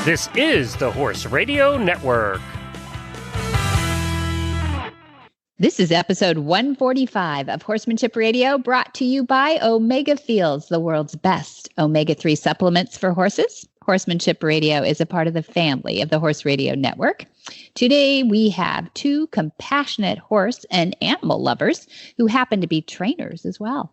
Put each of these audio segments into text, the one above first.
This is the Horse Radio Network. This is episode 145 of Horsemanship Radio, brought to you by Omega Fields, the world's best omega-3 supplements for horses. Horsemanship Radio is a part of the family of the Horse Radio Network. Today, we have two compassionate horse and animal lovers who happen to be trainers as well.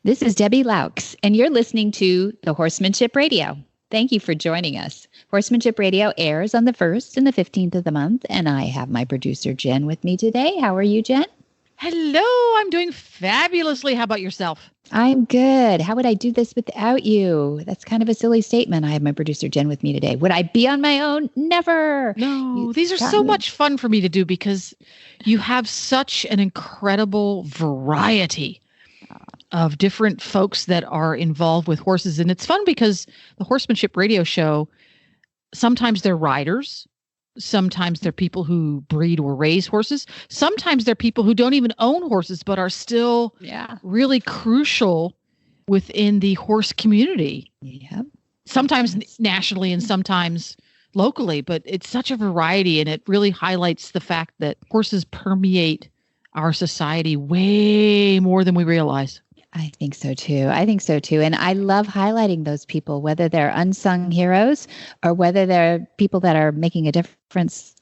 This is Debbie Laux, and you're listening to the Horsemanship Radio. Thank you for joining us. Horsemanship Radio airs on the 1st and the 15th of the month, and I have my producer, Jen, with me today. How are you, Jen? Hello, I'm doing fabulously. How about yourself? I'm good. How would I do this without you? That's kind of a silly statement. I have my producer, Jen, with me today. Would I be on my own? Never. No, these are so much fun for me to do because you have such an incredible variety of different folks that are involved with horses. And it's fun because the Horsemanship Radio Show, sometimes they're riders, sometimes they're people who breed or raise horses, sometimes they're people who don't even own horses but are still really crucial within the horse community. Yeah. Sometimes nationally and sometimes locally, but it's such a variety, and it really highlights the fact that horses permeate our society way more than we realize. I think so too. And I love highlighting those people, whether they're unsung heroes or whether they're people that are making a difference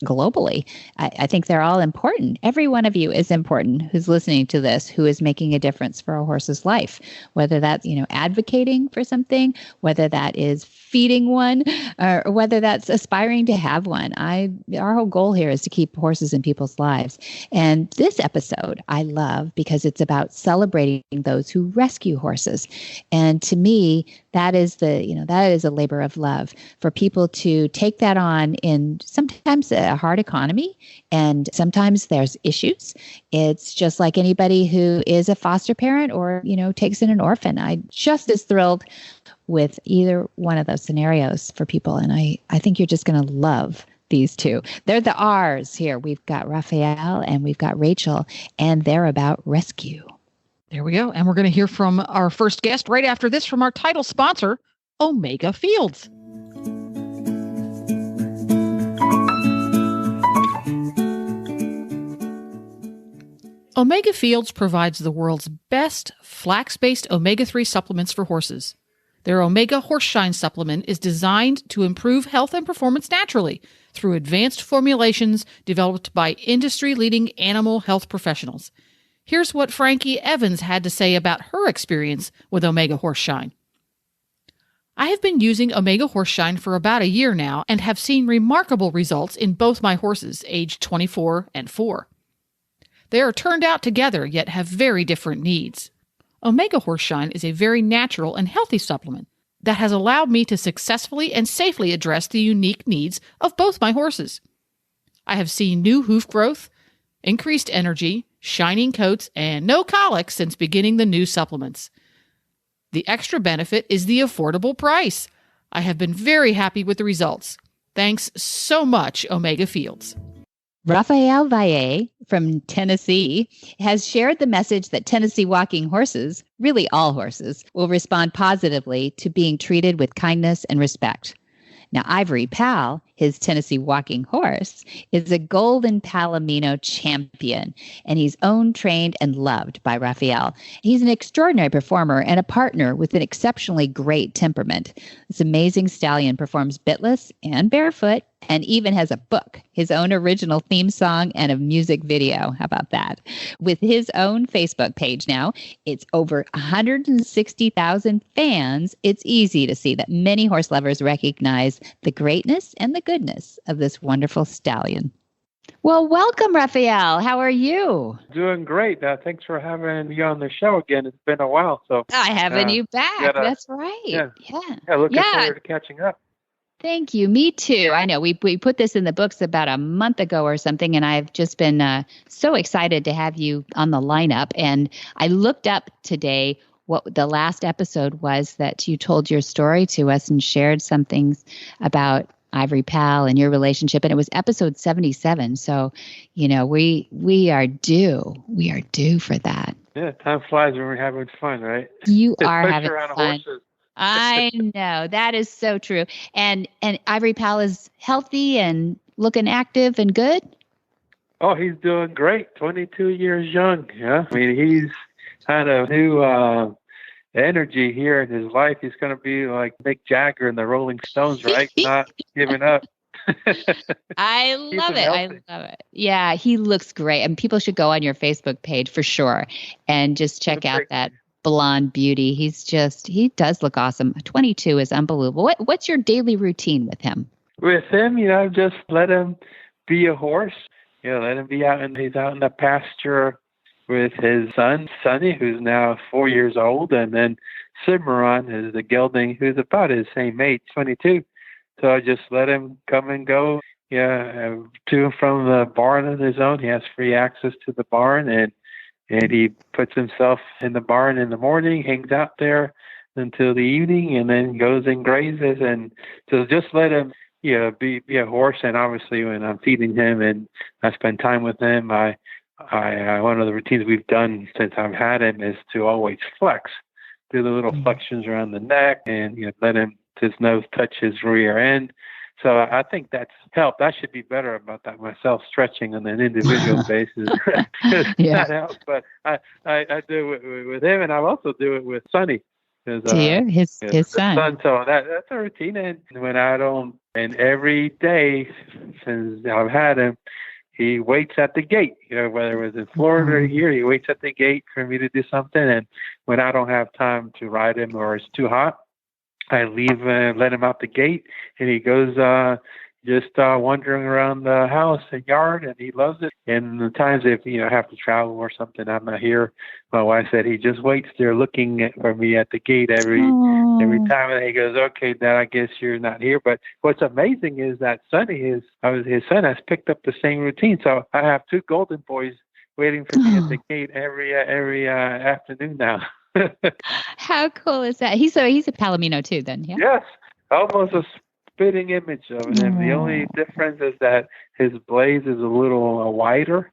globally. I think they're all important. Every one of you is important who's listening to this, who is making a difference for a horse's life, whether that's, advocating for something, whether that is feeding one, or whether that's aspiring to have one. Our whole goal here is to keep horses in people's lives. And this episode I love because it's about celebrating those who rescue horses. And to me, that is a labor of love for people to take that on in sometimes a hard economy, and sometimes there's issues. It's just like anybody who is a foster parent or, takes in an orphan. I'm just as thrilled with either one of those scenarios for people. And I think you're just going to love these two. They're the R's here. We've got Raphael and we've got Rachel, and they're about rescue. There we go. And we're going to hear from our first guest right after this from our title sponsor, Omega Fields. Omega Fields provides the world's best flax-based omega-3 supplements for horses. Their Omega Horse Shine supplement is designed to improve health and performance naturally through advanced formulations developed by industry-leading animal health professionals. Here's what Frankie Evans had to say about her experience with Omega Horse Shine. I have been using Omega Horse Shine for about a year now and have seen remarkable results in both my horses, aged 24 and 4. They are turned out together, yet have very different needs. Omega Horse Shine is a very natural and healthy supplement that has allowed me to successfully and safely address the unique needs of both my horses. I have seen new hoof growth, increased energy, shining coats, and no colic since beginning the new supplements. The extra benefit is the affordable price. I have been very happy with the results. Thanks so much, Omega Fields. Raphael Valle from Tennessee has shared the message that Tennessee walking horses, really all horses, will respond positively to being treated with kindness and respect. Now, Ivory Pal, his Tennessee walking horse, is a Golden Palomino champion, and he's owned, trained, and loved by Raphael. He's an extraordinary performer and a partner with an exceptionally great temperament. This amazing stallion performs bitless and barefoot, and even has a book, his own original theme song, and a music video. How about that? With his own Facebook page now, it's over 160,000 fans. It's easy to see that many horse lovers recognize the greatness and the goodness of this wonderful stallion. Well, welcome, Raphael. How are you? Doing great. Thanks for having me on the show again. It's been a while. So having you back. That's right. Yeah. Looking forward to catching up. Thank you. Me too. I know we put this in the books about a month ago or something, and I've just been so excited to have you on the lineup. And I looked up today what the last episode was that you told your story to us and shared some things about Ivory Pal and your relationship. And it was episode 77. So, we are due. We are due for that. Yeah, time flies when we're having fun, right? You are Especially having around fun. horses. I know. That is so true. And Ivory Pal is healthy and looking active and good? Oh, he's doing great. 22 years young. Yeah. I mean, he's had a new energy here in his life. He's going to be like Mick Jagger and the Rolling Stones, right? Not giving up. I love it. I love it. Yeah, he looks great. And people should go on your Facebook page for sure and just check out that blonde beauty. He does look awesome. 22 is unbelievable. What's your daily routine with him? With him, just let him be a horse. Let him be he's out in the pasture with his son, Sonny, who's now 4 years old, and then Cimarron is the gelding who's about his same age, 22. So I just let him come and go, to and from the barn on his own. He has free access to the barn, and he puts himself in the barn in the morning, hangs out there until the evening, and then goes and grazes. And so just let him, be a horse. And obviously, when I'm feeding him and I spend time with him, I one of the routines we've done since I've had him is to always flex, do the little flexions around the neck, and let his nose touch his rear end. So I think that's helped. I should be better about that myself, stretching on an individual basis. That helps. But I do it with him, and I also do it with Sonny. His son. So that's a routine. And when I don't, and every day since I've had him, he waits at the gate. Whether it was in Florida or here, he waits at the gate for me to do something. And when I don't have time to ride him or it's too hot, I leave and let him out the gate, and he goes just wandering around the house and yard, and he loves it. And the times if I have to travel or something, I'm not here. My wife said he just waits there looking for me at the gate every time, and he goes, "Okay, Dad, I guess you're not here." But what's amazing is that Sonny his son has picked up the same routine. So I have two golden boys waiting for me at the gate every afternoon now. How cool is that? He's a Palomino too, then, yeah? Yes, almost a spitting image of him. The only difference is that his blaze is a little wider.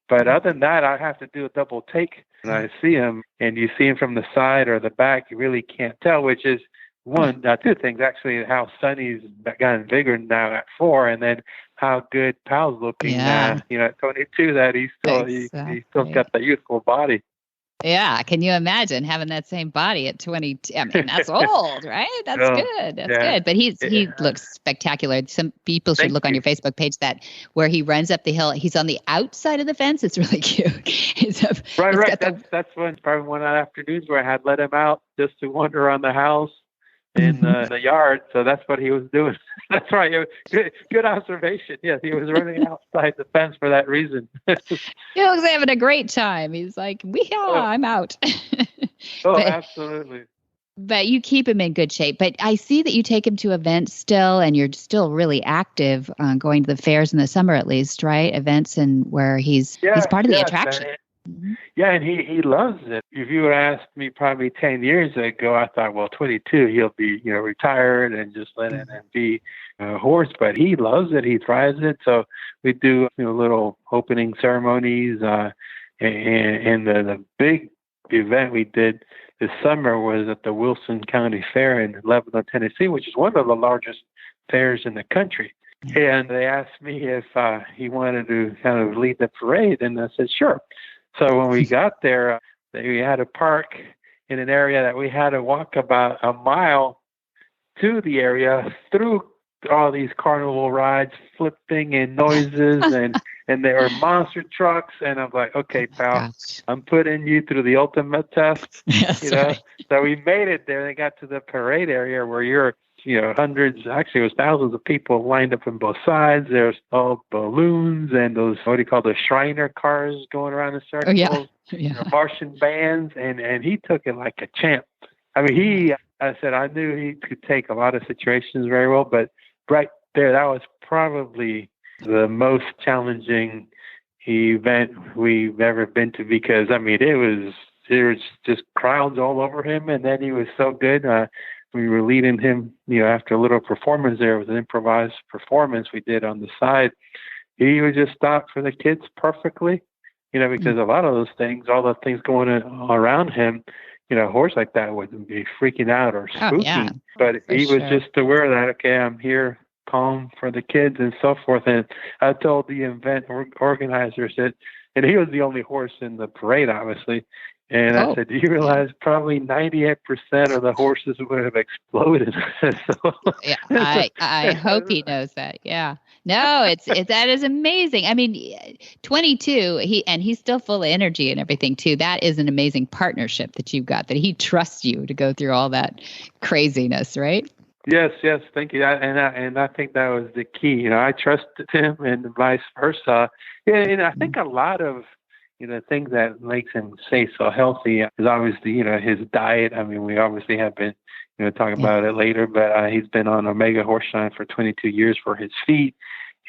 But other than that, I have to do a double take when I see him. And you see him from the side or the back, you really can't tell, which is two things, actually, how Sonny's gotten bigger now at 4, and then how good Pal's looking at 22, that he's still got that youthful body. Yeah, can you imagine having that same body at 22? I mean, that's old, right? That's good. That's good. But he looks spectacular. Some people should look on your Facebook page where he runs up the hill. He's on the outside of the fence. It's really cute. Right. That's probably one of the afternoons where I had let him out just to wander around the house in the yard. So that's what he was doing. That's right. Good observation. Yes, he was running outside the fence for that reason. He looks having a great time. He's like, I'm out. Absolutely. But you keep him in good shape. But I see that you take him to events still, and you're still really active, going to the fairs in the summer at least, right? Events and where he's part of the attraction. Yeah, and he loves it. If you would asked me probably 10 years ago, I thought, well, 22, he'll be, retired and just let it and be a horse. But he loves it. He thrives it. So we do, little opening ceremonies. And the big event we did this summer was at the Wilson County Fair in Lebanon, Tennessee, which is one of the largest fairs in the country. And they asked me if he wanted to kind of lead the parade, and I said, sure. So when we got there, we had a park in an area that we had to walk about a mile to the area through all these carnival rides, flipping and noises, and there were monster trucks. And I'm like, okay, pal, I'm putting you through the ultimate test. Right. So we made it there. They got to the parade area where you're, hundreds, actually it was thousands of people lined up on both sides. There's all balloons and those, what do you call the Shriner cars going around in circles, Martian bands. And he took it like a champ. I mean, I said, I knew he could take a lot of situations very well, but right there, that was probably the most challenging event we've ever been to, because, I mean, there was just crowds all over him, and then he was so good. we were leading him, after a little performance there, with an improvised performance we did on the side. He would just stop for the kids perfectly, because a lot of those things, all the things going on around him, a horse like that would be freaking out or spooking. Oh, yeah, but he was just aware that, okay, I'm here calm for the kids and so forth. And I told the event organizers that, and he was the only horse in the parade, obviously. And I said, do you realize probably 98% of the horses would have exploded? Yeah, I hope he knows that. Yeah. No, that is amazing. I mean, 22, he's still full of energy and everything too. That is an amazing partnership that you've got, that he trusts you to go through all that craziness, right? Yes, thank you. And I think that was the key. I trusted him and vice versa. Yeah, and I think a lot of things that makes him stay so healthy is obviously, his diet. I mean, we obviously have been, talking about it later, but he's been on Omega Horseshine for 22 years for his feet,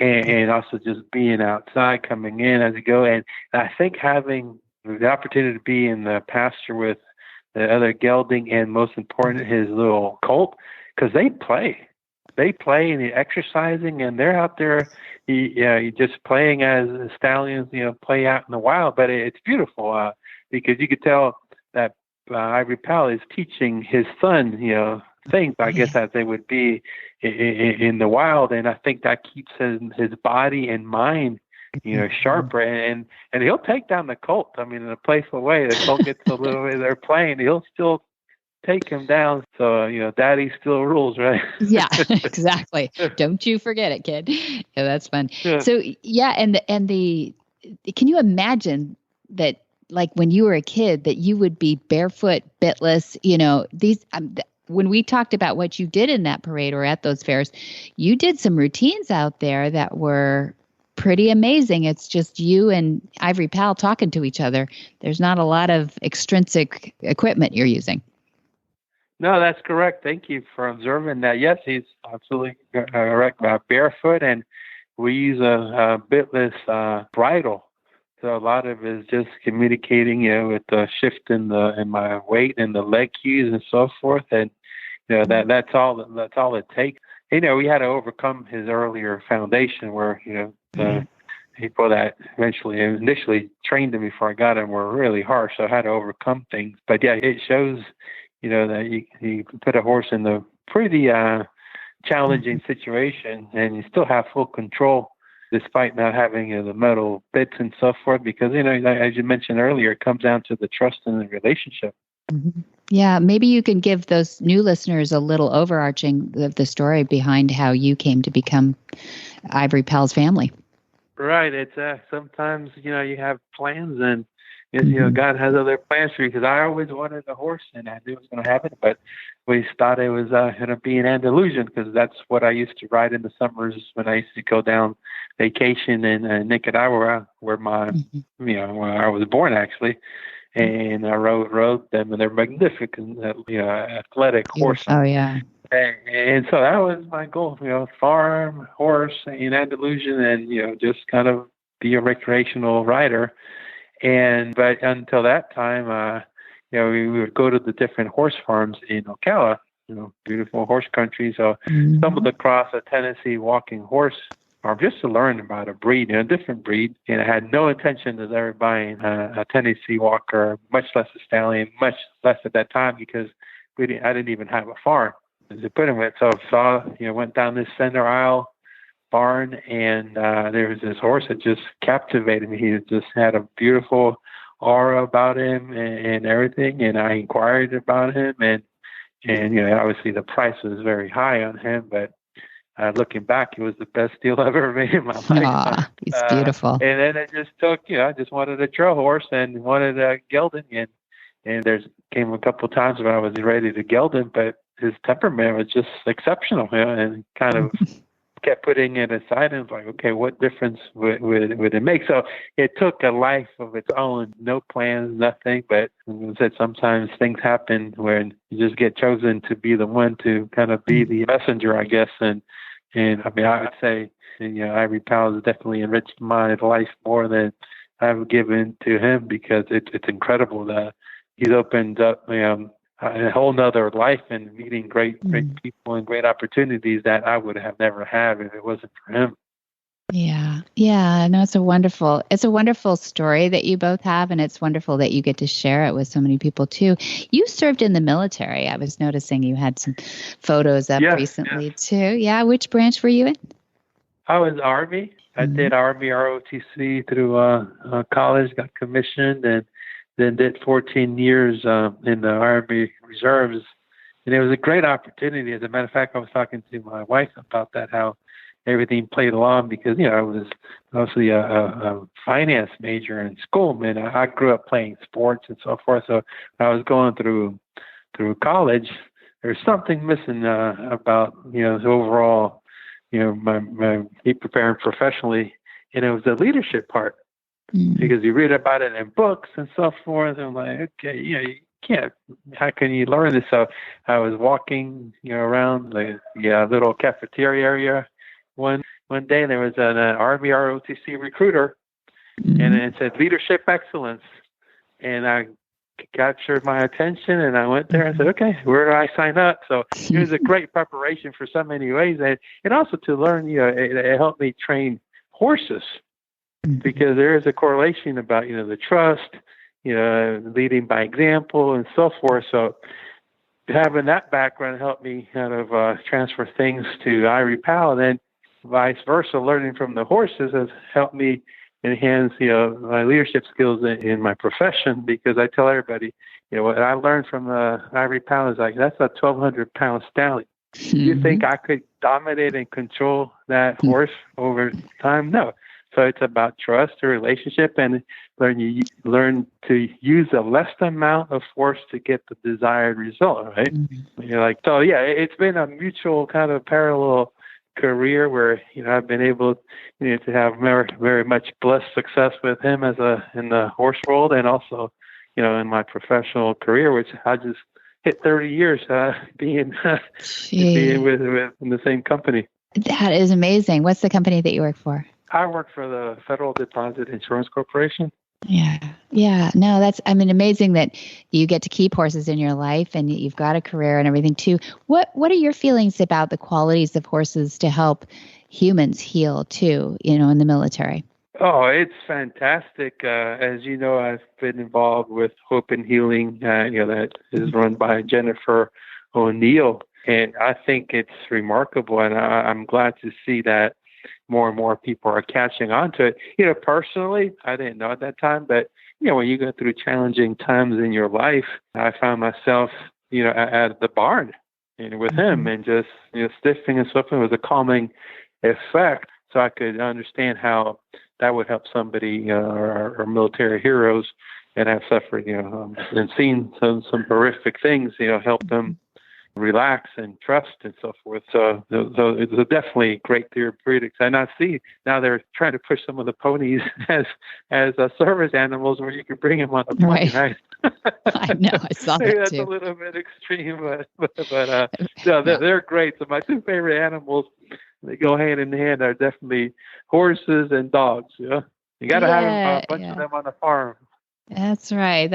and also just being outside, coming in as you go. And I think having the opportunity to be in the pasture with the other gelding, and most important, his little colt, because they play and they're exercising, and they're out there, just playing as the stallions, play out in the wild. But it's beautiful because you could tell that Ivory Pal is teaching his son, things, I guess, as they would be in the wild. And I think that keeps his body and mind, sharper. And he'll take down the colt. I mean, in a playful way. The colt gets a little bit, they're playing, he'll still take him down. So, daddy still rules, right? Yeah, exactly. Don't you forget it, kid. Yeah, that's fun. Yeah. So, yeah. And the, can you imagine that, like when you were a kid, that you would be barefoot, bitless, when we talked about what you did in that parade or at those fairs, you did some routines out there that were pretty amazing. It's just you and Ivory Pal talking to each other. There's not a lot of extrinsic equipment you're using. No, that's correct. Thank you for observing that. Yes, he's absolutely correct about barefoot, and we use a bitless bridle. So a lot of it is just communicating, with the shift in my weight and the leg cues and so forth, and that's all it takes. We had to overcome his earlier foundation, where the people that initially trained him before I got him were really harsh, so I had to overcome things. But yeah, it shows. That you can put a horse in a pretty challenging situation, and you still have full control despite not having the metal bits and so forth, because, as you mentioned earlier, it comes down to the trust in the relationship. Mm-hmm. Yeah, maybe you can give those new listeners a little overarching of the story behind how you came to become Ivory Pal's family. Right. It's sometimes, you have plans, and God has other plans for you, because I always wanted a horse and I knew it was going to happen, but we thought it was going to be an Andalusian, because that's what I used to ride in the summers when I used to go down vacation in Nicaragua, where where I was born, actually. And I rode them, and they're magnificent, athletic horses. Oh, yeah. And so that was my goal, farm, horse, and Andalusian, and, just kind of be a recreational rider. But until that time, we would go to the different horse farms in Ocala, beautiful horse country. So stumbled across a Tennessee walking horse farm just to learn about a breed, a different breed. And I had no intention of ever buying a Tennessee walker, much less a stallion, much less at that time, because I didn't even have a farm to put him with. So went down this center aisle barn, and there was this horse that just captivated me. He just had a beautiful aura about him and everything, and I inquired about him, and obviously the price was very high on him, but looking back, it was the best deal I've ever made in my life. He's beautiful. And then it just took, I just wanted a trail horse and wanted a gelding, and there's came a couple of times when I was ready to geld him, but his temperament was just exceptional, and kind of kept putting it aside, and was like, okay, what difference would it make? So it took a life of its own, no plans, nothing. But as I said, sometimes things happen when you just get chosen to be the one to kind of be the messenger, I guess. And I mean, I would say, Ivory Pal has definitely enriched my life more than I've given to him, because it's incredible that he's opened up a whole nother life and meeting great people and great opportunities that I would have never had if it wasn't for him. Yeah. Yeah. No, it's a wonderful story that you both have. And it's wonderful that you get to share it with so many people too. You served in the military. I was noticing you had some photos up recently too. Yeah. Which branch were you in? I was Army. I did Army ROTC through college, got commissioned, and then did 14 years in the Army Reserves. And it was a great opportunity. As a matter of fact, I was talking to my wife about that, how everything played along because, I was mostly a finance major in school, and I grew up playing sports and so forth. So when I was going through college, there's something missing about, the overall, my me preparing professionally, and it was the leadership part because you read about it in books and so forth. And I'm like, okay, you can't, how can you learn this? So I was walking, around the little cafeteria area one day, and there was an Army ROTC recruiter, and it said leadership excellence, and I captured my attention, and I went there and said, okay, where do I sign up? So it was a great preparation for so many ways, and also to learn, it helped me train horses because there is a correlation about, the trust, leading by example and so forth. So having that background helped me kind of transfer things to Ivory Powell, and then vice versa, learning from the horses has helped me enhance, my leadership skills in my profession, because I tell everybody, what I learned from Ivory Powell is like, that's a 1,200-pound stallion. You think I could dominate and control that horse over time? No. So it's about trust, a relationship, and learn to use a less amount of force to get the desired result, right? It's been a mutual kind of parallel career where I've been able to have very, very much blessed success with him in the horse world, and also in my professional career, which I just hit 30 years being with in the same company. That is amazing. What's the company that you work for? I work for the Federal Deposit Insurance Corporation. Yeah. No, that's, amazing that you get to keep horses in your life and you've got a career and everything too. What are your feelings about the qualities of horses to help humans heal too, in the military? Oh, it's fantastic. As you know, I've been involved with Hope and Healing, that is run by Jennifer O'Neill. And I think it's remarkable. And I'm glad to see that more and more people are catching on to it. Personally, I didn't know at that time, but, when you go through challenging times in your life, I found myself, at the barn and with him, and just, stiffing and stuff. It was a calming effect. So I could understand how that would help somebody, our military heroes, and have suffered, and seen some horrific things, help them relax and trust and so forth. So it's definitely great therapeutics. And I see now they're trying to push some of the ponies as service animals where you can bring them on a pony. Right. I know. I saw that that's too. A little bit extreme, but they're great. So my two favorite animals, they go hand in hand, are definitely horses and dogs. You got to have a bunch of them on the farm. That's right.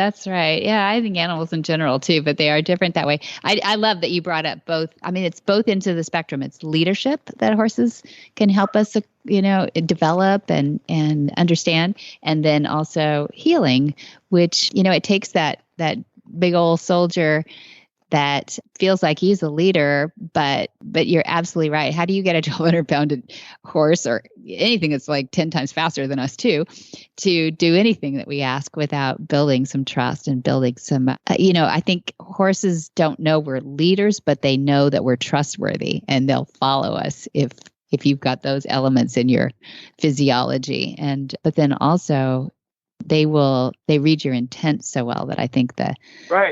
Yeah, I think animals in general too, but they are different that way. I love that you brought up both. It's both into the spectrum. It's leadership that horses can help us, develop and understand, and then also healing, which, it takes that big old soldier that feels like he's a leader, but you're absolutely right. How do you get a 1,200-pound horse or anything that's like 10 times faster than us too, to do anything that we ask without building some trust and building some, I think horses don't know we're leaders, but they know that we're trustworthy and they'll follow us if you've got those elements in your physiology. But then also they read your intent so well that I think the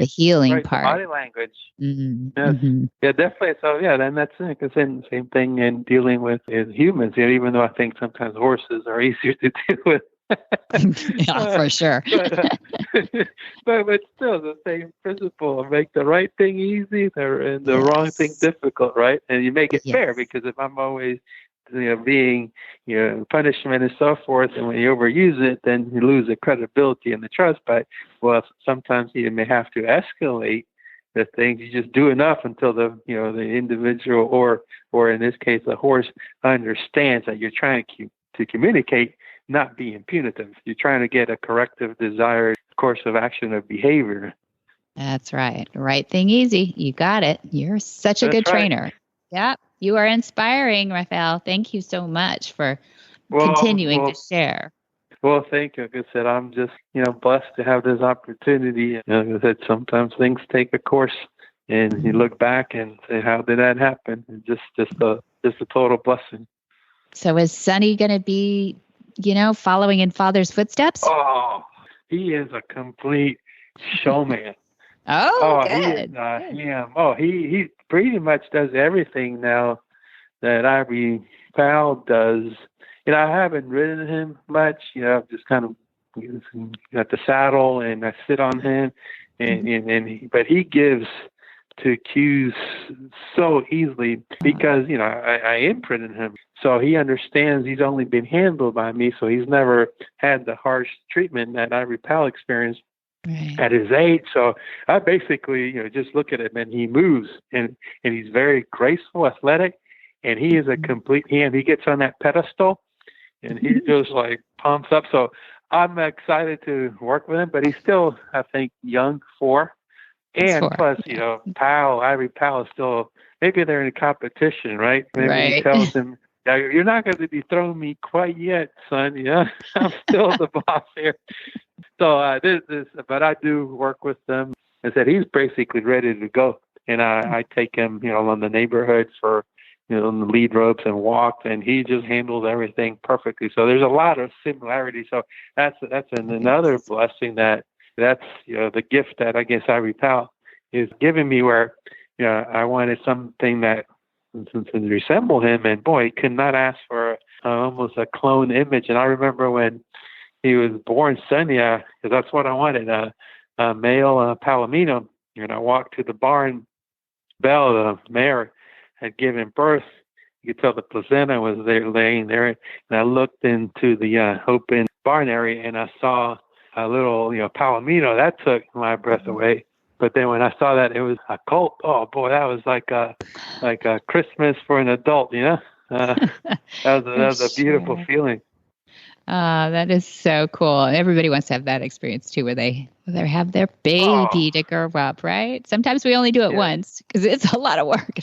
healing part, the body language. Mm-hmm. Yeah, definitely. So then that's the same thing in dealing with humans. Even though I think sometimes horses are easier to deal with. Yeah, for sure. but still the same principle: make the right thing easy and the wrong thing difficult, right? And you make it fair, because if I'm always being, punishment and so forth, and when you overuse it, then you lose the credibility and the trust. But sometimes you may have to escalate the things. You just do enough until the individual or in this case the horse understands that you're trying to communicate, not being punitive. You're trying to get a corrective, desired course of action of behavior. That's right. Right thing easy. You got it. You're such a good trainer. Yep. You are inspiring, Rafael. Thank you so much for continuing to share. Well, thank you. Like I said, I'm just, blessed to have this opportunity. Like I said, sometimes things take a course and you look back and say, how did that happen? And just a total blessing. So is Sonny going to be, following in Father's footsteps? Oh, he is a complete showman. Good. He pretty much does everything now that Ivory Pal does. I haven't ridden him much. Just kind of got the saddle and I sit on him, but he gives to cues so easily because I imprinted him, so he understands. He's only been handled by me, so he's never had the harsh treatment that Ivory Pal experienced. Right. At his age. So I basically, just look at him and he moves and he's very graceful, athletic, and he is a complete hand. He gets on that pedestal and he just like pumps up. So I'm excited to work with him, but he's still, I think, young for. And plus, Ivory Pal is still, maybe they're in a competition, right? Maybe he tells him, you're not going to dethrone me quite yet, son. I'm still the boss here. So but I do work with them. I said he's basically ready to go, and I take him, on the neighborhood for, on the lead ropes and walk, and he just handles everything perfectly. So there's a lot of similarities. So that's another blessing that's the gift that I guess Ivory Pal is giving me, where I wanted something that to resemble him, and boy, he could not ask for almost a clone image. And I remember when he was born, Sonny, because that's what I wanted, a male Palomino. And I walked to the barn. Belle, the mare, had given birth. You could tell the placenta was there, laying there. And I looked into the open barn area, and I saw a little, Palomino. That took my breath away. But then when I saw that it was a colt, oh boy, that was like a Christmas for an adult, that was a beautiful feeling. That is so cool. Everybody wants to have that experience too, where they have their baby to grow up, right? Sometimes we only do it once because it's a lot of work,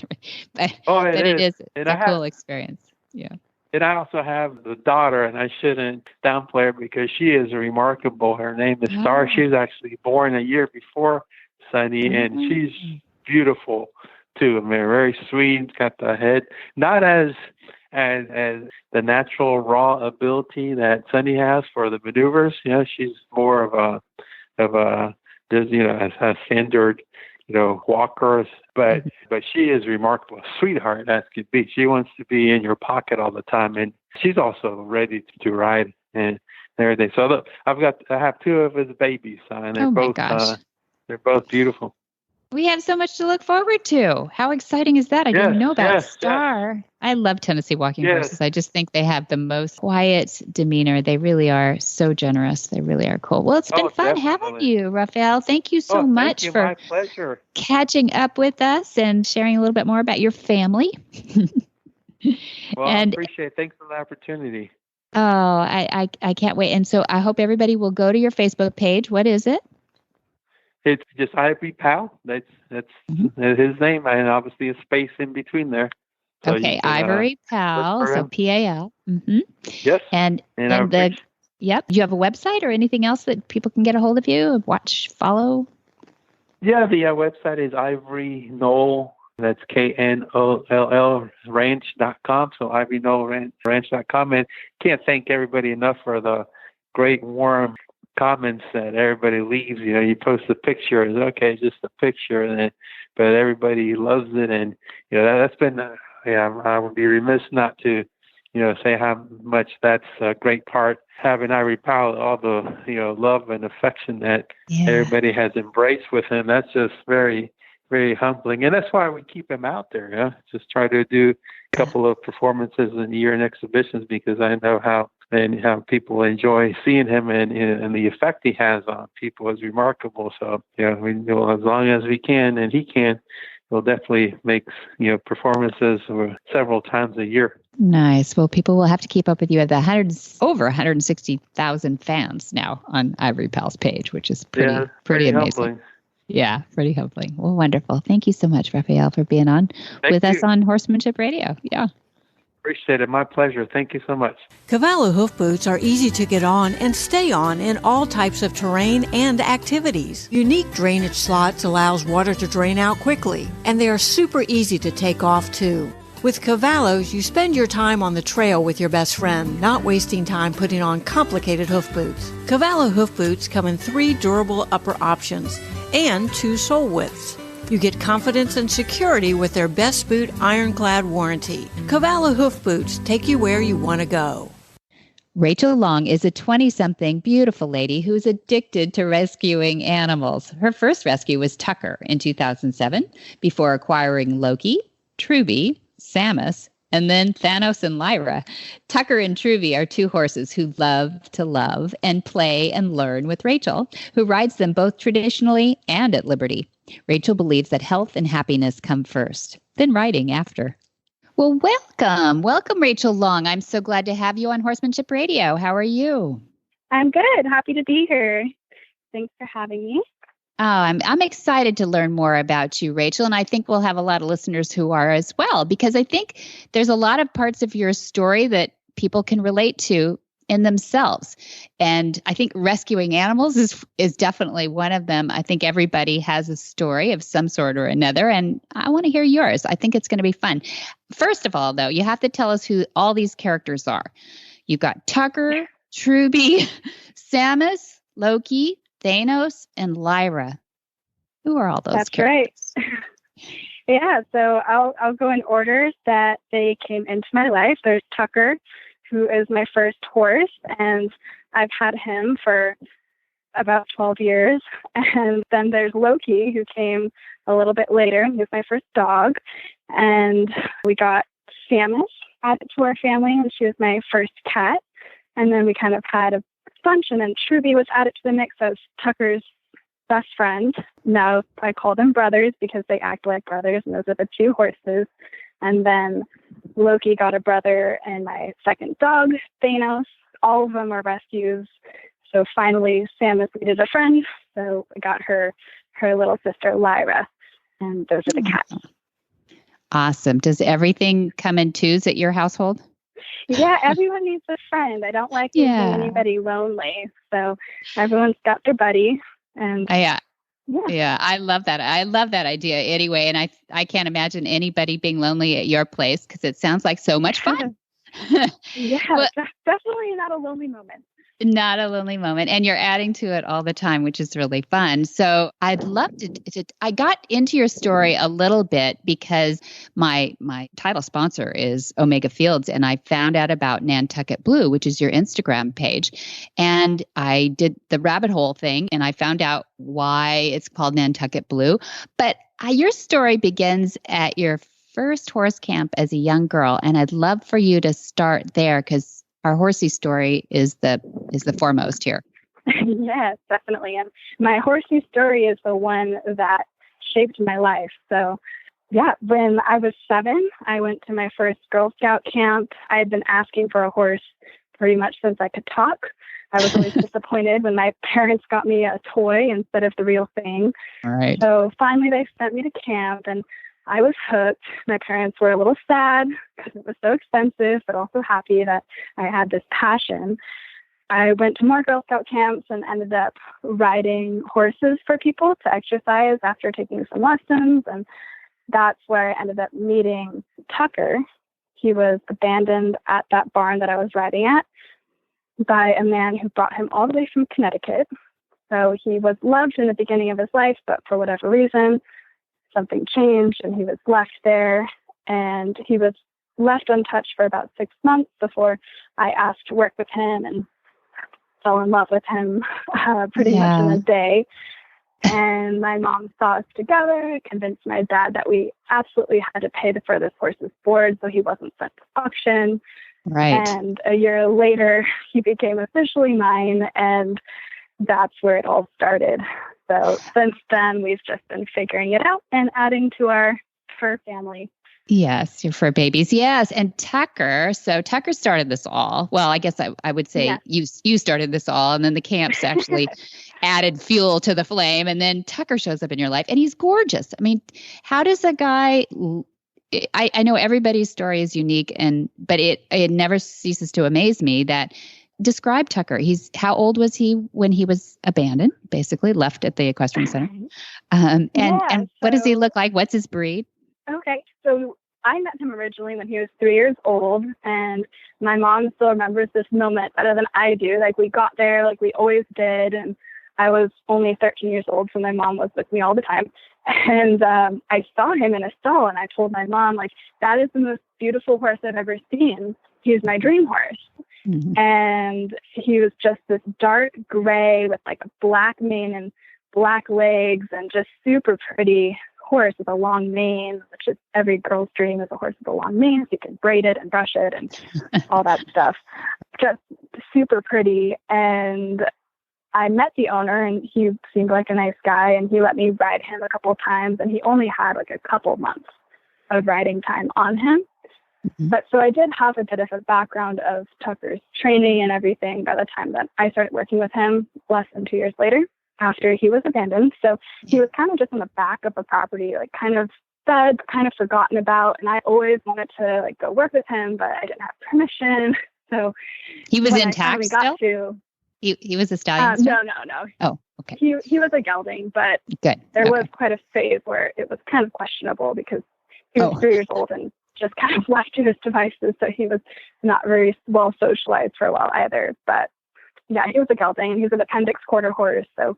but it is a cool experience. Yeah. And I also have the daughter, and I shouldn't downplay her because she is remarkable. Her name is Star. She was actually born a year before Sonny, and she's beautiful too. I mean, very sweet. Got the head, not as the natural raw ability that Sonny has for the maneuvers. She's more of a standard, walker, but she is remarkable, a sweetheart as could be. She wants to be in your pocket all the time, and she's also ready to ride and everything. So I have two of his babies, and they're both beautiful. We have so much to look forward to. How exciting is that? I didn't know about Star. Yes. I love Tennessee walking horses. I just think they have the most quiet demeanor. They really are so generous. They really are cool. Well, it's been fun having you, Rafael. Thank you so much for my pleasure. Catching up with us and sharing a little bit more about your family. Well, I appreciate it. Thanks for the opportunity. Oh, I can't wait. And so I hope everybody will go to your Facebook page. What is it? It's just Ivory Pal. That's his name, and obviously a space in between there. So okay, Ivory Pal, so P-A-L. Mm-hmm. Yes. And do you have a website or anything else that people can get a hold of you, follow? Yeah, the website is Ivory Knoll. That's KNOLL ranch.com. So Ivory Knoll ranch.com. And can't thank everybody enough for the great warm comments that everybody leaves. You post a picture, it's okay, just a picture, but everybody loves it, and that's been I would be remiss not to say how much that's a great part, having Ivory Pal, all the love and affection that everybody has embraced with him. That's just very, very humbling, and that's why we keep him out there. Just try to do a couple of performances in year and exhibitions, because I know how and how people enjoy seeing him, and the effect he has on people is remarkable. So, as long as we can and he can, we'll definitely make, performances several times a year. Nice. Well, people will have to keep up with you at the over 160,000 fans now on Ivory Pal's page, which is pretty amazing. Humbling. Yeah, pretty humbling. Well, wonderful. Thank you so much, Raphael, for being on with us on Horsemanship Radio. Yeah. Appreciate it. My pleasure. Thank you so much. Cavallo hoof boots are easy to get on and stay on in all types of terrain and activities. Unique drainage slots allows water to drain out quickly, and they are super easy to take off too. With Cavallos, you spend your time on the trail with your best friend, not wasting time putting on complicated hoof boots. Cavallo hoof boots come in 3 durable upper options and 2 sole widths. You get confidence and security with their Best Boot ironclad warranty. Cavallo hoof boots take you where you want to go. Rachel Long is a 20-something beautiful lady who's addicted to rescuing animals. Her first rescue was Tucker in 2007 before acquiring Loki, Truby, Samus, and then Thanos and Lyra. Tucker and Truby are 2 horses who love to love and play and learn with Rachel, who rides them both traditionally and at Liberty. Rachel believes that health and happiness come first, then riding after. Well, welcome. Welcome, Rachel Long. I'm so glad to have you on Horsemanship Radio. How are you? I'm good. Happy to be here. Thanks for having me. Oh, I'm excited to learn more about you, Rachel, and I think we'll have a lot of listeners who are as well, because I think there's a lot of parts of your story that people can relate to in themselves. And I think rescuing animals is definitely one of them. I think everybody has a story of some sort or another, and I want to hear yours. I think it's going to be fun. First of all, though, you have to tell us who all these characters are. You've got Tucker, Truby, Samus, Loki, Thanos, and Lyra. Who are all those characters? That's right. Yeah, so I'll go in order that they came into my life. There's Tucker, who is my first horse, and I've had him for about 12 years. And then there's Loki, who came a little bit later. He was my first dog. And we got Samus added to our family, and she was my first cat. And then we kind of had a bunch, and then Truby was added to the mix as Tucker's best friend. Now I call them brothers because they act like brothers, and those are the 2 horses. And then Loki got a brother, and my second dog, Thanos. All of them are rescues. So finally, Samus needed a friend, so I got her little sister, Lyra. And those are the cats. Awesome. Does everything come in 2s at your household? Yeah, everyone needs a friend. I don't like making anybody lonely. So everyone's got their buddy. And yeah, I love that. I love that idea anyway. And I can't imagine anybody being lonely at your place because it sounds like so much fun. Yeah, definitely not a lonely moment. Not a lonely moment. And you're adding to it all the time, which is really fun. So I'd love to I got into your story a little bit because my title sponsor is Omega Fields, and I found out about Nantucket Blue, which is your Instagram page. And I did the rabbit hole thing, and I found out why it's called Nantucket Blue. But your story begins at your first horse camp as a young girl. And I'd love for you to start there because our horsey story is the foremost here. Yes, definitely. And my horsey story is the one that shaped my life. So, yeah, when I was 7, I went to my first Girl Scout camp. I had been asking for a horse pretty much since I could talk. I was always disappointed when my parents got me a toy instead of the real thing. All right. So finally they sent me to camp, and I was hooked. My parents were a little sad because it was so expensive, but also happy that I had this passion. I went to more Girl Scout camps and ended up riding horses for people to exercise after taking some lessons. And that's where I ended up meeting Tucker. He was abandoned at that barn that I was riding at by a man who brought him all the way from Connecticut. So he was loved in the beginning of his life, but for whatever reason, something changed and he was left there, and he was left untouched for about 6 months before I asked to work with him and fell in love with him pretty much in a day. And my mom saw us together, convinced my dad that we absolutely had to pay for this horse's board so he wasn't sent to auction. Right. And a year later, he became officially mine, and that's where it all started. So since then, we've just been figuring it out and adding to our fur family. Yes, your fur babies. Yes. And Tucker. So Tucker started this all. Well, I guess I would say you started this all, and then the camps actually added fuel to the flame. And then Tucker shows up in your life, and he's gorgeous. I mean, how does a guy, I know everybody's story is unique, but it never ceases to amaze me that describe Tucker. How old was he when he was abandoned, basically left at the equestrian center? And what does he look like? What's his breed? Okay. So I met him originally when he was 3 years old, and my mom still remembers this moment better than I do. Like, we got there like we always did, and I was only 13 years old, so my mom was with me all the time. And I saw him in a stall, and I told my mom, like, that is the most beautiful horse I've ever seen. He's my dream horse. Mm-hmm. And he was just this dark gray with like a black mane and black legs, and just super pretty horse with a long mane, which is every girl's dream, is a horse with a long mane. So you can braid it and brush it and all that stuff. Just super pretty. And I met the owner, and he seemed like a nice guy, and he let me ride him a couple of times, and he only had like a couple months of riding time on him. Mm-hmm. But so I did have a bit of a background of Tucker's training and everything by the time that I started working with him less than 2 years later, after he was abandoned. So he was kind of just on the back of the property, like kind of fed, kind of forgotten about. And I always wanted to like go work with him, but I didn't have permission. So he was intact still? He was a stallion still? No. Oh, okay. He was a gelding, but there was quite a phase where it was kind of questionable because he was 3 years old and just kind of left to his devices. So he was not very well socialized for a while either. But yeah, he was a gelding. He was an appendix quarter horse. So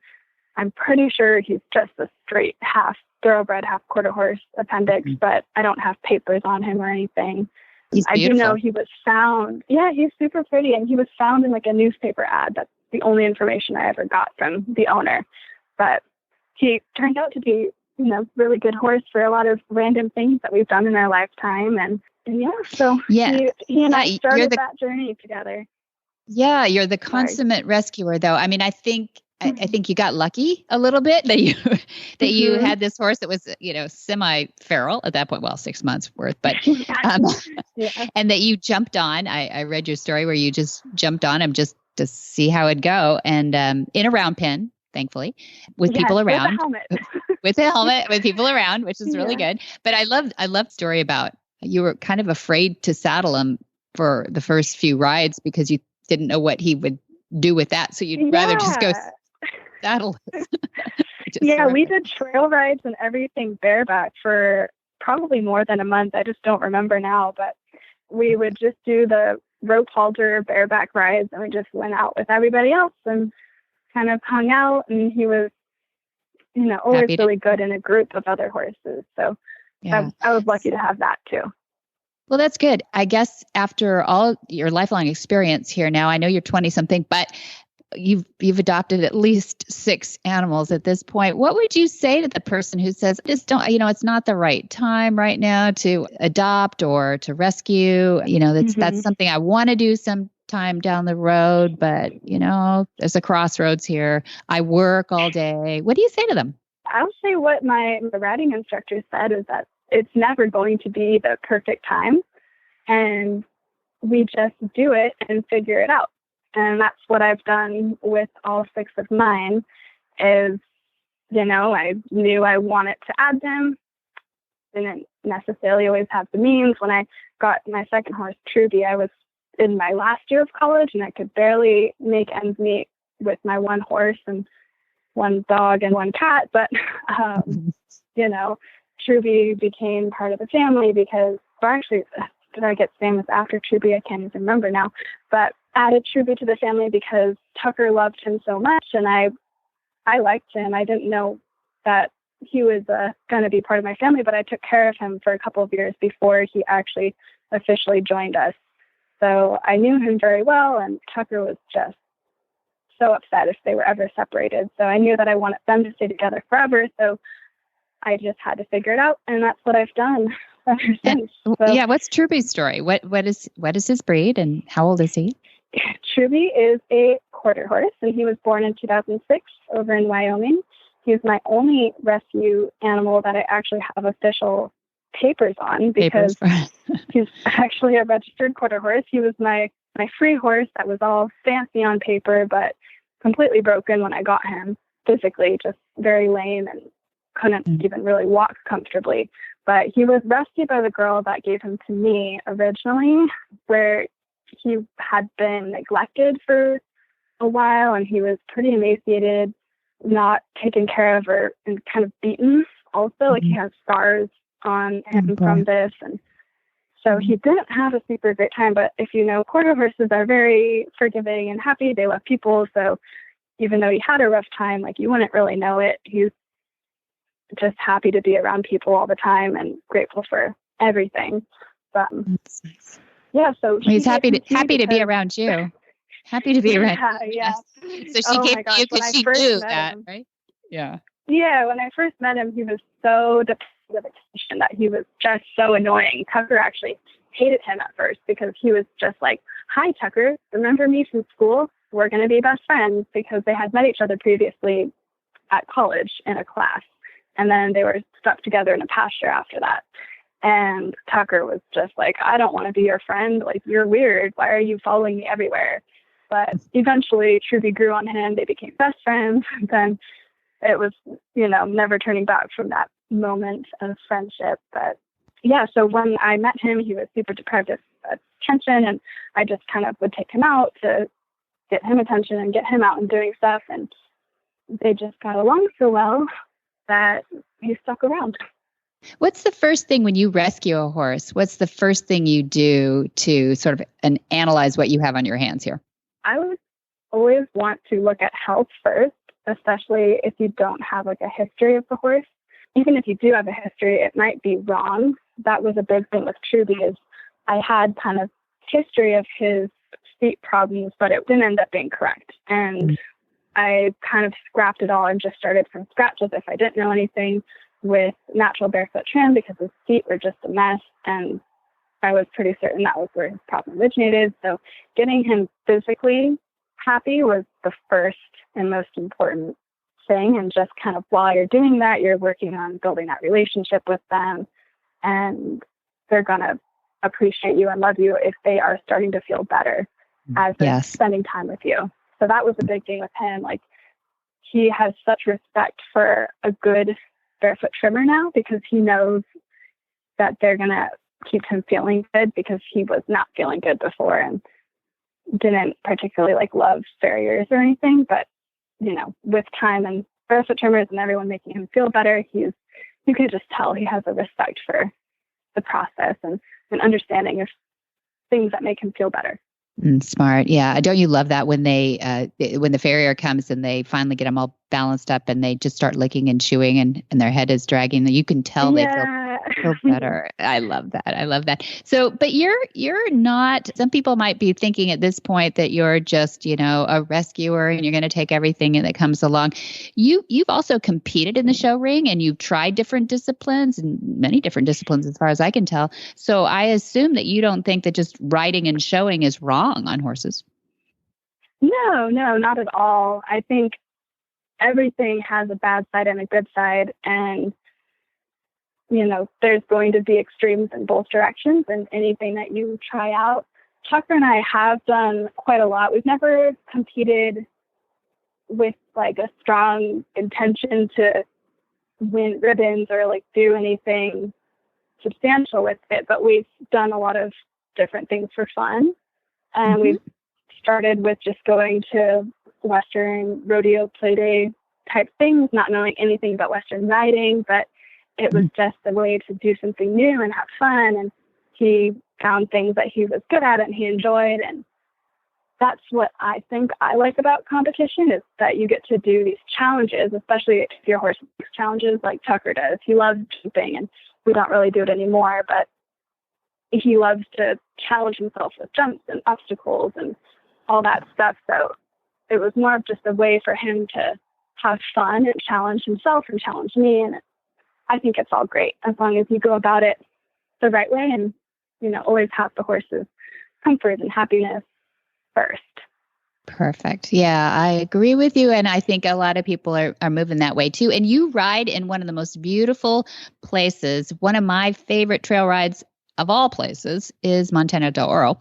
I'm pretty sure he's just a straight half thoroughbred, half quarter horse appendix, but I don't have papers on him or anything. I do know he was found. Yeah, he's super pretty. And he was found in like a newspaper ad. That's the only information I ever got from the owner. But he turned out to be, really good horse for a lot of random things that we've done in our lifetime. And so he and I started that journey together. Yeah, you're the consummate rescuer, though. I mean, I think you got lucky a little bit that you had this horse that was, semi-feral at that point. Well, 6 months worth, but and that you jumped on. I read your story where you just jumped on him just to see how it'd go, and in a round pen, thankfully, with people around, with a helmet, with people around, which is really good. But I love the story about you were kind of afraid to saddle him for the first few rides because you didn't know what he would do with that. So you'd rather just go saddle. We did trail rides and everything bareback for probably more than a month. I just don't remember now, but we would just do the rope halter bareback rides, and we just went out with everybody else and kind of hung out. And he was, always really good in a group of other horses. So I was lucky to have that too. Well, that's good. I guess after all your lifelong experience here now, I know you're 20 something, but you've adopted at least 6 animals at this point. What would you say to the person who says, just don't, it's not the right time right now to adopt or to rescue? That's something I want to do sometime down the road, but there's a crossroads here. I work all day. What do you say to them? I'll say what my riding instructor said is that it's never going to be the perfect time, and we just do it and figure it out. And that's what I've done with all 6 of mine is, I knew I wanted to add them. Didn't necessarily always have the means. When I got my second horse, Truby, I was in my last year of college, and I could barely make ends meet with my one horse and one dog and one cat. But, Truby became part of the family because, did I get famous after Truby? I can't even remember now. But added Truby to the family because Tucker loved him so much, and I liked him. I didn't know that he was going to be part of my family, but I took care of him for a couple of years before he actually officially joined us. So I knew him very well, and Tucker was just so upset if they were ever separated. So I knew that I wanted them to stay together forever. So I just had to figure it out, and that's what I've done. ever since. So, Yeah, what's Truby's story? What is his breed and how old is he? Truby is a quarter horse, and he was born in 2006 over in Wyoming. He's my only rescue animal that I actually have official papers on because he's actually a registered quarter horse. He was my free horse that was all fancy on paper, but completely broken when I got him physically, just very lame and couldn't even really walk comfortably. But he was rescued by the girl that gave him to me originally, where he had been neglected for a while and he was pretty emaciated, not taken care of, and kind of beaten also. Like he has scars on him from this. And so he didn't have a super great time. But if you know, quarter horses are very forgiving and happy. They love people. So even though he had a rough time, like you wouldn't really know it. He's just happy to be around people all the time and grateful for everything. But yeah, so he's happy to be around you. Happy to be around. Yeah. So she came to you because she knew that, right? Yeah. Yeah, when I first met him, he was so deprived of attention that he was just so annoying. Tucker actually hated him at first because he was just like, "Hi, Tucker, remember me from school? We're going to be best friends," because they had met each other previously at college in a class. And then they were stuck together in a pasture after that. And Tucker was just like, "I don't want to be your friend. Like, you're weird. Why are you following me everywhere?" But eventually Truby grew on him. They became best friends. And then it was, never turning back from that moment of friendship. But yeah, so when I met him, he was super deprived of attention. And I just kind of would take him out to get him attention and get him out and doing stuff. And they just got along so well that he stuck around. What's the first thing when you rescue a horse? What's the first thing you do to sort of analyze what you have on your hands here? I would always want to look at health first, especially if you don't have like a history of the horse. Even if you do have a history, it might be wrong. That was a big thing with Truby is I had kind of history of his feet problems, but it didn't end up being correct. And I kind of scrapped it all and just started from scratch as if I didn't know anything with natural barefoot trim because his feet were just a mess. And I was pretty certain that was where his problem originated. So getting him physically happy was the first and most important thing. And just kind of while you're doing that, you're working on building that relationship with them. And they're going to appreciate you and love you if they are starting to feel better as they're spending time with you. So that was a big thing with him. Like, he has such respect for a good barefoot trimmer now because he knows that they're going to keep him feeling good because he was not feeling good before and didn't particularly love farriers or anything. But, with time and barefoot trimmers and everyone making him feel better, you can just tell he has a respect for the process and an understanding of things that make him feel better. Smart. Yeah. Don't you love that when when the farrier comes and they finally get them all balanced up and they just start licking and chewing and their head is dragging, you can tell they feel better. I love that. So, but you're not, some people might be thinking at this point that you're just, a rescuer and you're going to take everything that comes along. You've also competed in the show ring and you've tried different disciplines and many different disciplines as far as I can tell. So I assume that you don't think that just riding and showing is wrong on horses. No, not at all. I think everything has a bad side and a good side. And, there's going to be extremes in both directions in anything that you try out. Tucker and I have done quite a lot. We've never competed with a strong intention to win ribbons or do anything substantial with it, but we've done a lot of different things for fun. And we've started with just going to Western rodeo play day type things, not knowing anything about Western riding, but it was just a way to do something new and have fun. And he found things that he was good at and he enjoyed. And that's what I think I like about competition is that you get to do these challenges, especially if your horse likes challenges like Tucker does. He loves jumping and we don't really do it anymore, but he loves to challenge himself with jumps and obstacles and all that stuff. So it was more of just a way for him to have fun and challenge himself and challenge me. And I think it's all great as long as you go about it the right way and, always have the horse's comfort and happiness first. Perfect. Yeah, I agree with you. And I think a lot of people are moving that way too. And you ride in one of the most beautiful places. One of my favorite trail rides of all places is Montana del Oro.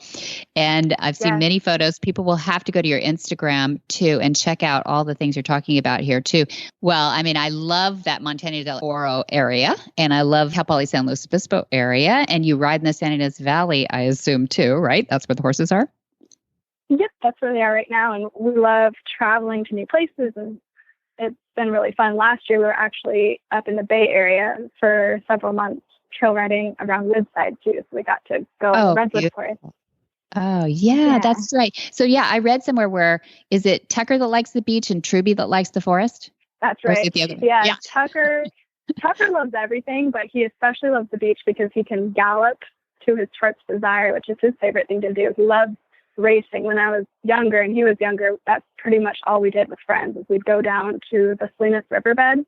And I've seen many photos. People will have to go to your Instagram too and check out all the things you're talking about here too. Well, I mean, I love that Montana del Oro area, and I love Cal Poly San Luis Obispo area. And you ride in the Santa Ynez Valley, I assume too, right? That's where the horses are? Yep, that's where they are right now. And we love traveling to new places, and it's been really fun. Last year, we were actually up in the Bay Area for several months, trail riding around Woodside too. So we got to go in the Redwood Forest. Oh, yeah, that's right. So, yeah, I read somewhere where, is it Tucker that likes the beach and Truby that likes the forest? That's right. Yeah. Tucker loves everything, but he especially loves the beach because he can gallop to his heart's desire, which is his favorite thing to do. He loves racing. When I was younger and he was younger, that's pretty much all we did with friends, is we'd go down to the Salinas riverbed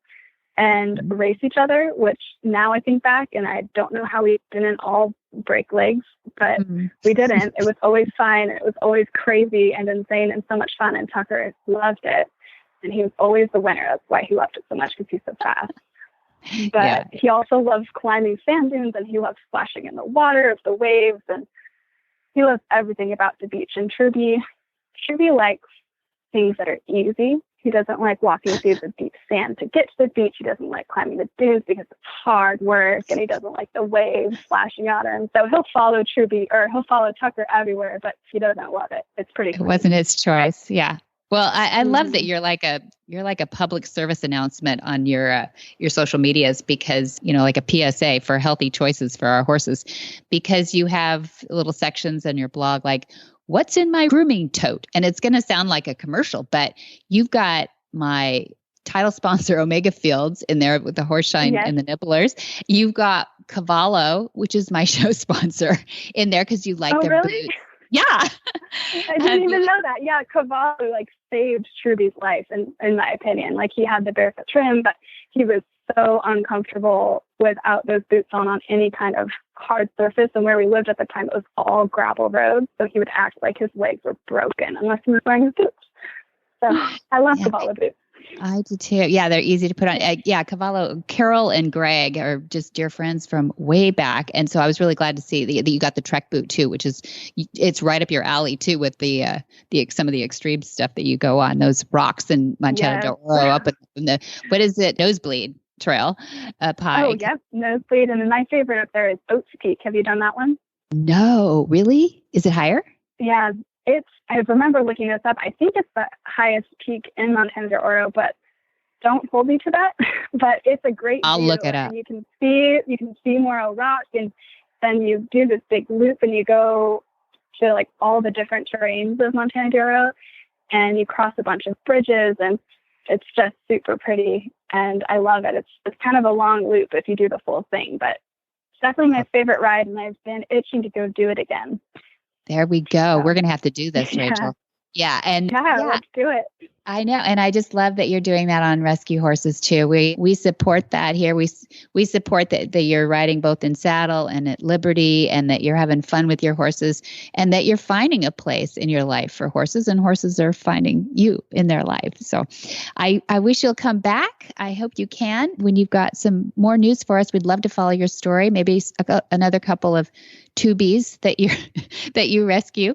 and race each other, which now I think back and I don't know how we didn't all break legs, but we didn't. It was always fun. It was always crazy and insane and so much fun, and Tucker loved it, and he was always the winner. That's why he loved it so much, because he's so fast. But he also loves climbing sand dunes, and he loves splashing in the water of the waves, and he loves everything about the beach. And Truby likes things that are easy. He doesn't like walking through the deep sand to get to the beach. He doesn't like climbing the dunes because it's hard work, and he doesn't like the waves splashing at him. So he'll follow Tucker everywhere, but he doesn't love it. It's pretty cool. It wasn't his choice. Yeah. Well, I love that you're like a public service announcement on your social medias, because, like a PSA for healthy choices for our horses, because you have little sections in your blog like, what's in my grooming tote? And it's going to sound like a commercial, but you've got my title sponsor, Omega Fields, in there with the Horseshine and the Nibblers. You've got Cavallo, which is my show sponsor, in there because you like their boots. Yeah. I didn't even know that. Yeah, Cavallo saved Truby's life, in my opinion. He had the barefoot trim, but he was so uncomfortable without those boots on any kind of hard surface. And where we lived at the time, it was all gravel roads, so he would act like his legs were broken unless he was wearing his boots. So I love Cavallo boots. I do too. Yeah, they're easy to put on. Cavallo, Carol and Greg are just dear friends from way back. And so I was really glad to see that you got the Trek boot too, which is, it's right up your alley too, with the some of the extreme stuff that you go on, those rocks in Montana del Oro up in the, what is it? Nosebleed Trail up high. Oh, yes. Nosebleed. And then my favorite up there is Oats Peak. Have you done that one? No, really? Is it higher? Yeah. I remember looking this up. I think it's the highest peak in Montana del Oro, but don't hold me to that. But it's a great I'll view. Look it up. And you can see Morro Rock, and then you do this big loop and you go to all the different terrains of Montana del Oro, and you cross a bunch of bridges, and it's just super pretty, and I love it. It's kind of a long loop if you do the full thing, but it's definitely my favorite ride, and I've been itching to go do it again. There we go. We're going to have to do this, Rachel. Yeah. Let's do it. I know. And I just love that you're doing that on Rescue Horses too. We support that here. We support that you're riding both in saddle and at Liberty, and that you're having fun with your horses, and that you're finding a place in your life for horses, and horses are finding you in their life. So I wish you'll come back. I hope you can when you've got some more news for us. We'd love to follow your story. Maybe another couple of tubies that you rescue,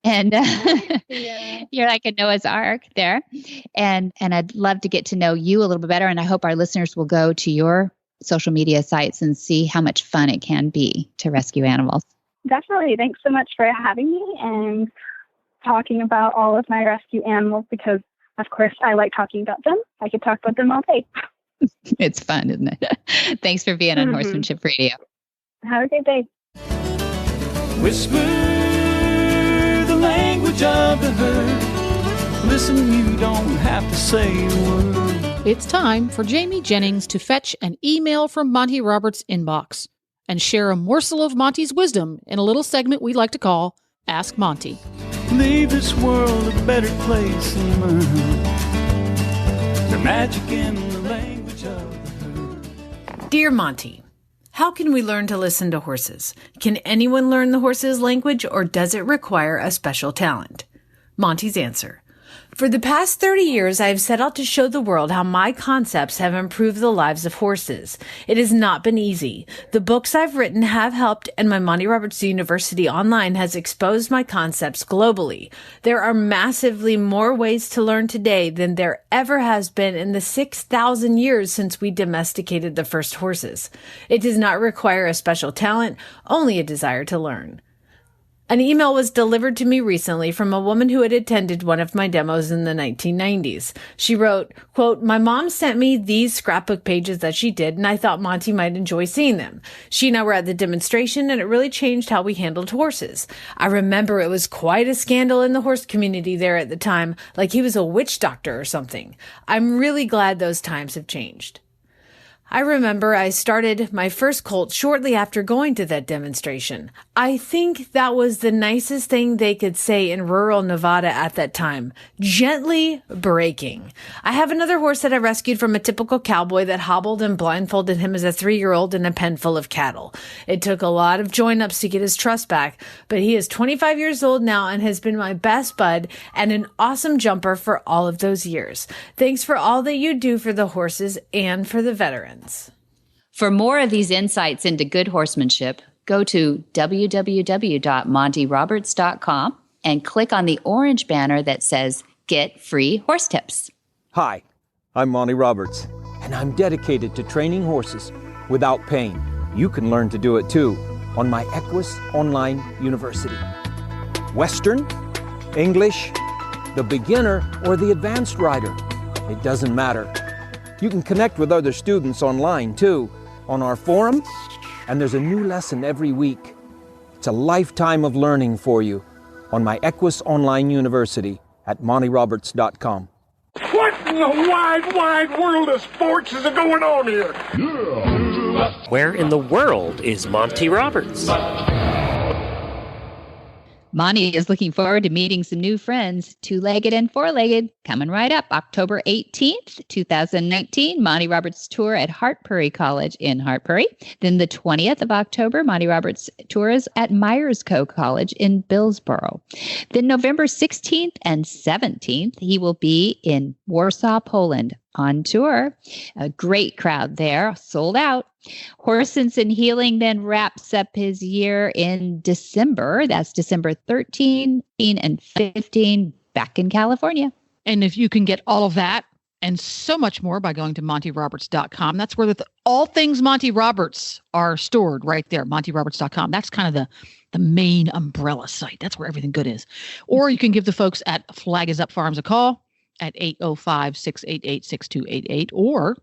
and you're like a Noah's Ark there. And I'd love to get to know you a little bit better. And I hope our listeners will go to your social media sites and see how much fun it can be to rescue animals. Definitely. Thanks so much for having me and talking about all of my rescue animals, because of course I like talking about them. I could talk about them all day. It's fun, isn't it? Thanks for being on Horsemanship Radio. Have a great day. Whisper the language of the herd. Listen, you don't have to say a word. It's time for Jamie Jennings to fetch an email from Monty Roberts' inbox and share a morsel of Monty's wisdom in a little segment we like to call Ask Monty. Leave this world a better place than mine. The magic in the language of the herd. Dear Monty, How can we learn to listen to horses? Can anyone learn the horse's language, or does it require a special talent? Monty's answer. For the past 30 years, I have set out to show the world how my concepts have improved the lives of horses. It has not been easy. The books I've written have helped, and my Monty Roberts University online has exposed my concepts globally. There are massively more ways to learn today than there ever has been in the 6,000 years since we domesticated the first horses. It does not require a special talent, only a desire to learn. An email was delivered to me recently from a woman who had attended one of my demos in the 1990s. She wrote, quote, "My mom sent me these scrapbook pages that she did, and I thought Monty might enjoy seeing them. She and I were at the demonstration, and it really changed how we handled horses. I remember it was quite a scandal in the horse community there at the time, like he was a witch doctor or something. I'm really glad those times have changed." I remember I started my first colt shortly after going to that demonstration. I think that was the nicest thing they could say in rural Nevada at that time. Gently breaking. I have another horse that I rescued from a typical cowboy that hobbled and blindfolded him as a 3-year-old in a pen full of cattle. It took a lot of join-ups to get his trust back, but he is 25 years old now and has been my best bud and an awesome jumper for all of those years. Thanks for all that you do for the horses and for the veterans. For more of these insights into good horsemanship, go to www.montyroberts.com and click on the orange banner that says Get Free Horse Tips. Hi, I'm Monty Roberts, and I'm dedicated to training horses without pain. You can learn to do it too on my Equus Online University. Western, English, the beginner, or the advanced rider. It doesn't matter. You can connect with other students online, too, on our forum, and there's a new lesson every week. It's a lifetime of learning for you on my Equus Online University at montyroberts.com. What in the wide, wide world of sports is going on here? Where in the world is Monty Roberts? Monty is looking forward to meeting some new friends, two-legged and four-legged, coming right up October 18th, 2019, Monty Roberts Tour at Hart Prairie College in Hart Prairie. Then the 20th of October, Monty Roberts Tour is at Myers Co. College in Billsboro. Then November 16th and 17th, he will be in Warsaw, Poland on tour. A great crowd there, sold out. Horsens and Healing then wraps up his year in December. That's December 13 and 15 back in California. And if you can get all of that and so much more by going to montyroberts.com, that's where all things Monty Roberts are stored right there, montyroberts.com. That's kind of the main umbrella site. That's where everything good is. Or you can give the folks at Flag Is Up Farms a call at 805-688-6288, or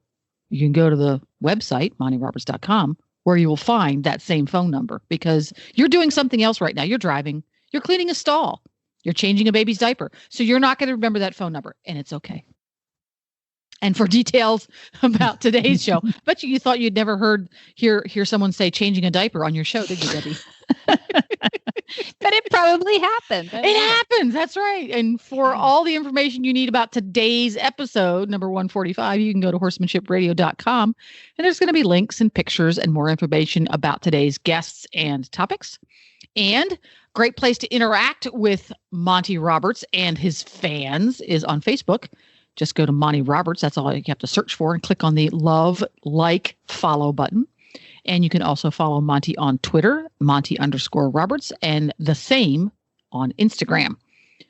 you can go to the website, montyroberts.com, where you will find that same phone number, because you're doing something else right now. You're driving, you're cleaning a stall, you're changing a baby's diaper. So you're not going to remember that phone number, and it's okay. And for details about today's show, bet you thought you'd never hear someone say changing a diaper on your show, did you, Debbie? But it probably happened. It happens. That's right. And for all the information you need about today's episode, number 145, you can go to horsemanshipradio.com. And there's going to be links and pictures and more information about today's guests and topics. And great place to interact with Monty Roberts and his fans is on Facebook. Just go to Monty Roberts. That's all you have to search for, and click on the love, like, follow button. And you can also follow Monty on Twitter, Monty_Roberts, and the same on Instagram.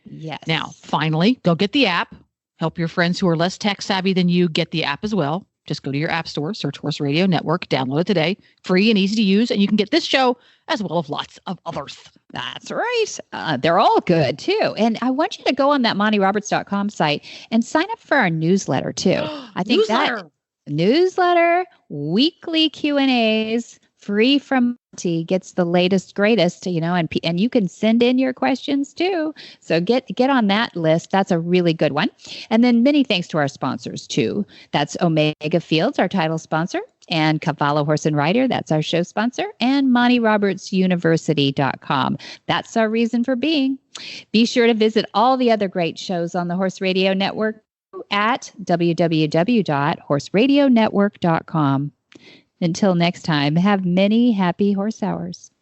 Yes. Now, finally, go get the app. Help your friends who are less tech savvy than you get the app as well. Just go to your app store, search Horse Radio Network, download it today. Free and easy to use. And you can get this show as well as lots of others. That's right. They're all good, too. And I want you to go on that montyroberts.com site and sign up for our newsletter, too. I think that newsletter, weekly Q&As, free from Monty, gets the latest, greatest, and you can send in your questions too. So get on that list. That's a really good one. And then many thanks to our sponsors too. That's Omega Fields, our title sponsor, and Cavallo Horse and Rider, that's our show sponsor, and MontyRobertsUniversity.com. That's our reason for being. Be sure to visit all the other great shows on the Horse Radio Network at www.horseradionetwork.com. Until next time, have many happy horse hours.